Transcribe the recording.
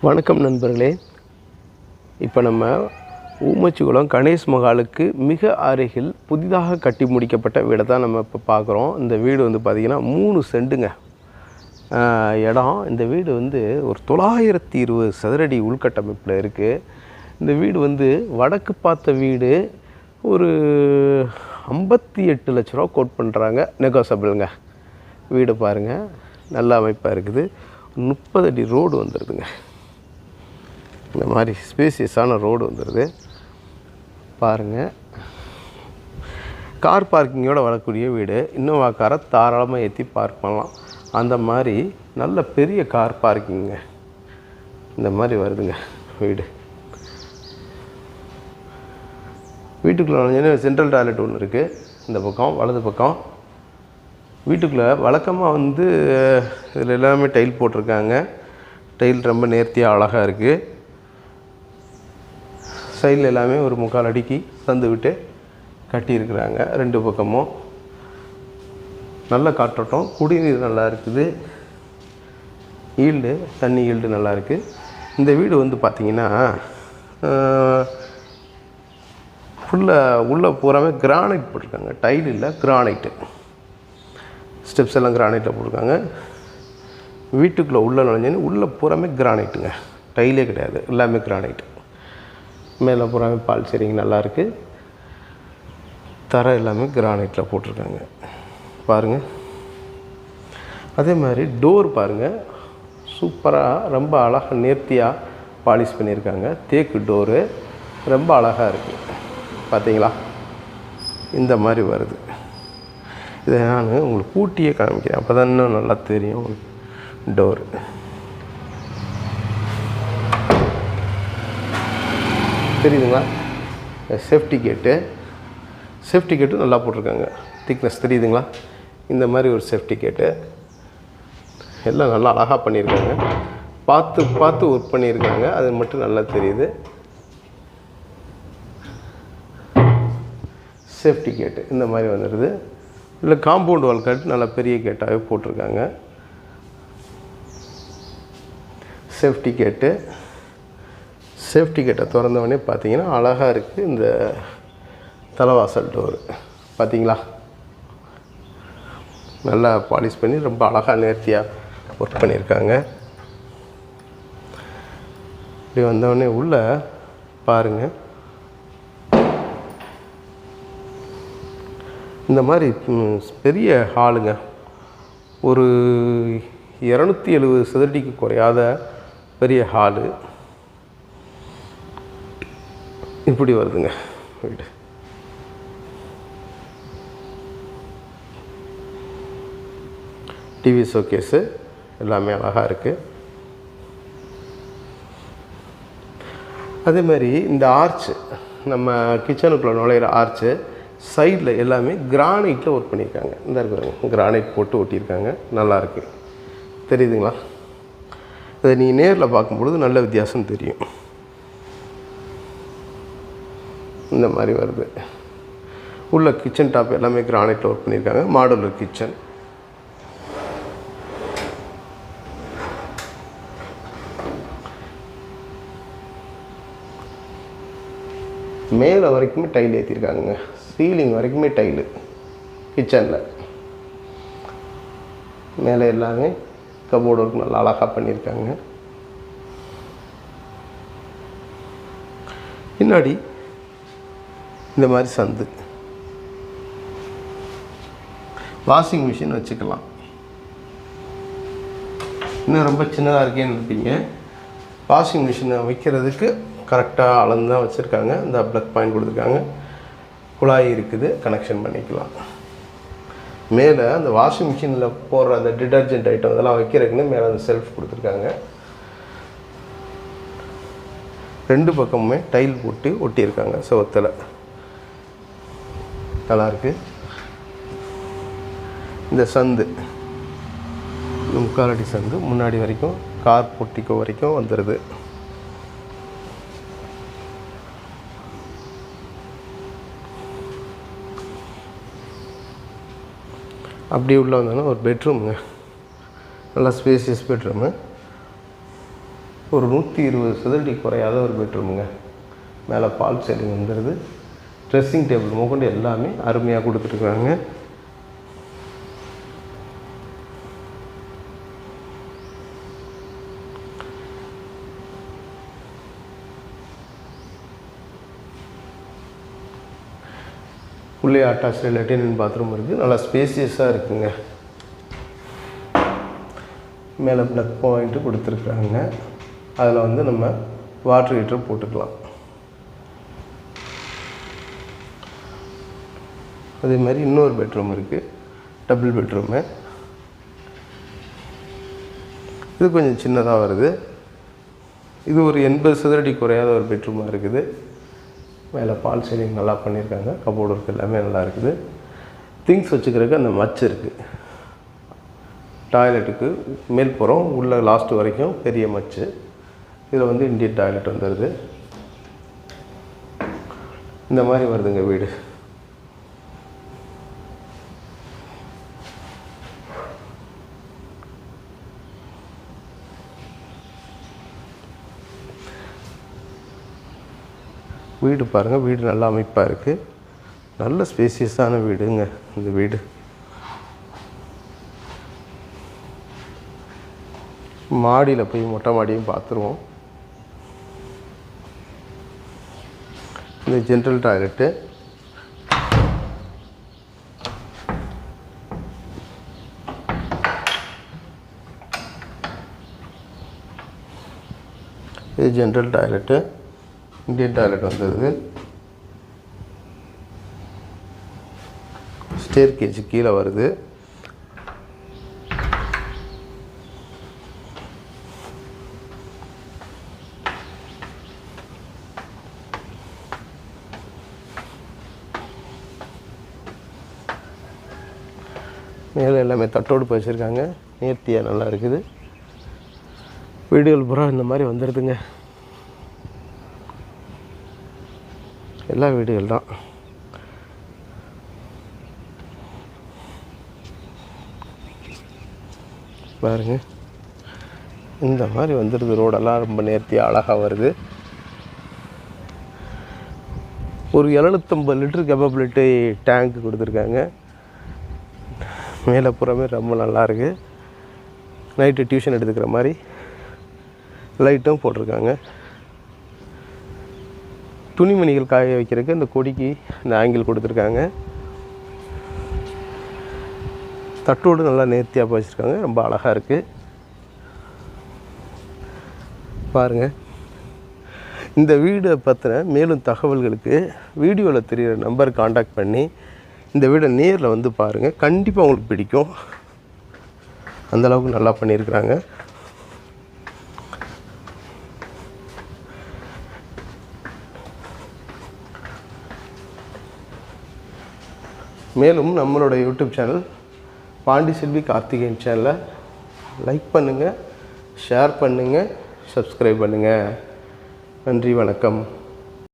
வணக்கம் நண்பர்களே. இப்போ நம்ம ஊமச்சிகுளம் கணேஷ் மகாலுக்கு மிக அருகில் புதிதாக கட்டி முடிக்கப்பட்ட வீடை தான் நம்ம இப்போ பார்க்குறோம். இந்த வீடு வந்து பார்த்திங்கன்னா 3 செண்டுங்க இடம். இந்த வீடு வந்து ஒரு 920 சதுரடி உள்கட்டமைப்பில் இருக்குது. இந்த வீடு வந்து வடக்கு பார்த்த வீடு ஒரு 58 லட்ச ரூபா கோட் பண்ணுறாங்க. நெகோசபிளுங்க. வீடு பாருங்கள், நல்ல அமைப்பாக இருக்குது. 30 அடி ரோடு வந்துடுதுங்க. இந்த மாதிரி ஸ்பேசியஸான ரோடு வந்துடுது பாருங்கள். கார் பார்க்கிங்கோடு வரக்கூடிய வீடு. இன்னோவா காரை தாராளமாக ஏற்றி பார்க் பண்ணலாம். அந்த மாதிரி நல்ல பெரிய கார் பார்க்கிங்க இந்த மாதிரி வருதுங்க வீடு. வீட்டுக்குள்ளே நுழைஞ்சோன்னே சென்ட்ரல் டாய்லெட் ஒன்று இருக்குது. இந்த பக்கம் வலது பக்கம். வீட்டுக்குள்ளே வழக்கமாக வந்து இதில் எல்லாமே டைல் போட்டிருக்காங்க. டைல் ரொம்ப நேர்த்தியாக அழகாக இருக்குது. சைடில் எல்லாமே ஒரு 3/4 அடிக்கு தந்து விட்டு கட்டியிருக்கிறாங்க. 2 பக்கமும் நல்ல காற்றோட்டம், குடிநீர் நல்லா இருக்குது. ஈல்டு, தண்ணி ஈல்டு நல்லா இருக்குது. இந்த வீடு வந்து பார்த்திங்கன்னா ஃபுல்லாக உள்ளே பூராமே கிரானைட் போட்டிருக்காங்க. டைல் இல்லை, கிரானைட்டு. ஸ்டெப்ஸ் எல்லாம் கிரானைட்டில் போட்டிருக்காங்க. வீட்டுக்குள்ளே உள்ளே நுழைஞ்சோன்னு உள்ளே பூராமே கிரானைட்டுங்க. டைலே கிடையாது, எல்லாமே கிரானைட்டு. மேலே பூராமே பால் சரிங்க நல்லாயிருக்கு. தரை எல்லாமே கிரானைட்டில் போட்டிருக்காங்க பாருங்கள். அதே மாதிரி டோர் பாருங்கள், சூப்பராக ரொம்ப அழகாக நேர்த்தியாக பாலிஷ் பண்ணியிருக்காங்க. தேக்கு டோரு ரொம்ப அழகாக இருக்குது பார்த்தீங்களா. இந்த மாதிரி வருது. இதை நான் உங்களுக்கு பூட்டியே காமிக்கிறேன், அப்போ தான் இன்னும் நல்லா தெரியும் உங்களுக்கு. டோரு தெரியுதுங்களா. சேஃப்டி கேட்டு நல்லா போட்டிருக்காங்க. திக்னஸ் தெரியுதுங்களா. இந்த மாதிரி ஒரு சேஃப்டி கேட்டு எல்லாம் நல்லா அழகாக பண்ணியிருக்காங்க. பார்த்து ஒர்க் பண்ணியிருக்காங்க. அது மட்டும் நல்லா தெரியுது. சேஃப்டி கேட்டு இந்த மாதிரி வந்துடுது. இல்லை காம்பவுண்ட் வால் கேட்டு நல்லா பெரிய கேட்டாகவே போட்டிருக்காங்க. சேஃப்டி கேட்டை திறந்தவொடனே பார்த்தீங்கன்னா அழகாக இருக்குது. இந்த தலைவாசல் டோரு பார்த்தீங்களா, நல்லா பாலிஷ் பண்ணி ரொம்ப அழகாக நேர்த்தியாக ஒர்க் பண்ணியிருக்காங்க. இப்படி வந்தவொடனே உள்ளே பாருங்கள். இந்த மாதிரி பெரிய ஹாலுங்க. ஒரு 270 சதுரடிக்கு குறையாத பெரிய ஹாலு இப்படி வருதுங்க வீடு. டிவி ஷோகேஸு எல்லாமே அழகாக இருக்குது. அதே மாதிரி இந்த ஆர்ச்சு, நம்ம கிச்சனுக்குள்ளே நுழையிற ஆர்ச்சு சைடில் எல்லாமே கிரானைட்டில் ஒர்க் பண்ணியிருக்காங்க. இந்த இருக்கிறாங்க கிரானைட் போட்டு ஒட்டியிருக்காங்க. நல்லாயிருக்கு தெரியுதுங்களா. அதை நீங்கள் நேரில் பார்க்கும்பொழுது நல்ல வித்தியாசம் தெரியும். இந்த மாதிரி வருது. உள்ள கிச்சன் டாப் எல்லாமே கிரானைட்டில் ஒர்க் பண்ணியிருக்காங்க. Modular kitchen. மேலே வரைக்குமே டைல் ஏற்றிருக்காங்க. சீலிங் வரைக்குமே டைலு கிச்சனில். மேலே எல்லாமே கபோர்டு ஒர்க் நல்லா அழகாக பண்ணியிருக்காங்க. பின்னாடி இந்த மாதிரி சந்து, வாஷிங் மிஷின் வச்சுக்கலாம். இன்னும் ரொம்ப சின்னதாக இருக்கேன்னு நினைப்பீங்க. வாஷிங் மிஷினை வைக்கிறதுக்கு கரெக்டாக அளந்து தான் வச்சுருக்காங்க. இந்த ப்ளக் பாயிண்ட் கொடுத்துருக்காங்க. குழாய் இருக்குது, கனெக்ஷன் பண்ணிக்கலாம். மேலே அந்த வாஷிங் மிஷினில் போடுற அந்த டிடர்ஜென்ட் ஐட்டம் இதெல்லாம் வைக்கிறதுக்குன்னு மேலே அந்த செல்ஃப் கொடுத்துருக்காங்க. 2 பக்கமுமே டைல் போட்டு ஒட்டியிருக்காங்க சுவத்தில். நல்லாயிருக்கு. இந்த சந்து 3/4 அடி சந்து முன்னாடி வரைக்கும் கார் போர்ட்டிகோ வரைக்கும் வந்துடுது. அப்படியே உள்ளே வந்தோன்னா ஒரு பெட்ரூமுங்க. நல்லா ஸ்பேசியஸ் பெட்ரூமு. ஒரு 120 சதுரடி குறையாத ஒரு பெட்ரூமுங்க. மேலே பால் சீலிங் வந்துடுது. ட்ரெஸ்ஸிங் டேபிள் முதற்கொண்டு எல்லாமே அருமையாக கொடுத்துருக்குறாங்க. உள்ளே அட்டாச்சு லெட்டின் பாத்ரூம் இருக்குது. நல்லா ஸ்பேசியஸாக இருக்குங்க. மேலே ப்ளக் பாயிண்ட்டு கொடுத்துருக்குறாங்க. அதில் வந்து நம்ம வாட்டர் ஹீட்டர் போட்டுக்கலாம். அதே மாதிரி இன்னொரு பெட்ரூம் இருக்குது, டபுள் பெட்ரூமு. இது கொஞ்சம் சின்னதாக வருது. இது ஒரு 80 சதுரடி குறையாத ஒரு பெட்ரூமாக இருக்குது. மேலே பால் சீலிங் நல்லா பண்ணியிருக்காங்க. கபோர்டு ஒர்க் எல்லாமே நல்லா இருக்குது. திங்ஸ் வச்சுக்கிறதுக்கு அந்த மச்சு இருக்குது. டாய்லெட்டுக்கு மேல்புறம் உள்ள லாஸ்ட் வரைக்கும் பெரிய மச்சு. இதில் வந்து இண்டியன் டாய்லெட் வந்துடுது. இந்த மாதிரி வருதுங்க வீடு. வீடு பாருங்கள், வீடு நல்ல அமைப்பாக இருக்குது. நல்ல ஸ்பேசியஸான வீடுங்க இந்த வீடு. மாடியில் போய் மொட்டை மாடியும் பார்த்துருவோம். இந்த ஜென்ரல் டாய்லெட்டு, இது ஜென்ரல் டாய்லெட்டு. இண்டியன் டாய்லெட் வந்தது. ஸ்டேர் கேஜ் கீழே வருது. மேலே எல்லாமே தட்டோடு வச்சுருக்காங்க. நேர்த்தியாக நல்லா இருக்குது. வீடுகள் பூரா இந்த மாதிரி வந்துடுதுங்க. எல்லா வீடுகள் தான். பாருங்க, இந்த மாதிரி வந்துடுது. ரோடெல்லாம் ரொம்ப நேர்த்தியாக அழகாக வருது. ஒரு 750 லிட்டர் கேப்பபிலிட்டி டேங்க் கொடுத்துருக்காங்க. மேலே புறமே ரொம்ப நல்லாயிருக்கு. நைட்டு டியூஷன் எடுத்துக்கிற மாதிரி லைட்டும் போட்டிருக்காங்க. துணிமணிகள் காய வைக்கிறதுக்கு இந்த கொடிக்கு இந்த ஆங்கிள் கொடுத்துருக்காங்க. தட்டோடு நல்லா நேர்த்தியாக வச்சுருக்காங்க. ரொம்ப அழகாக இருக்குது. பாருங்கள், இந்த வீடை பற்றின மேலும் தகவல்களுக்கு வீடியோவில் தெரிகிற நம்பர் காண்டாக்ட் பண்ணி இந்த வீடை நேரில் வந்து பாருங்கள். கண்டிப்பாக உங்களுக்கு பிடிக்கும். அந்தளவுக்கு நல்லா பண்ணியிருக்கிறாங்க. மேலும் நம்மளோட யூடியூப் சேனல் பாண்டிச்செல்வி கார்த்திகேயன் சேனலை லைக் பண்ணுங்கள், ஷேர் பண்ணுங்கள், சப்ஸ்கிரைப் பண்ணுங்கள். நன்றி, வணக்கம்.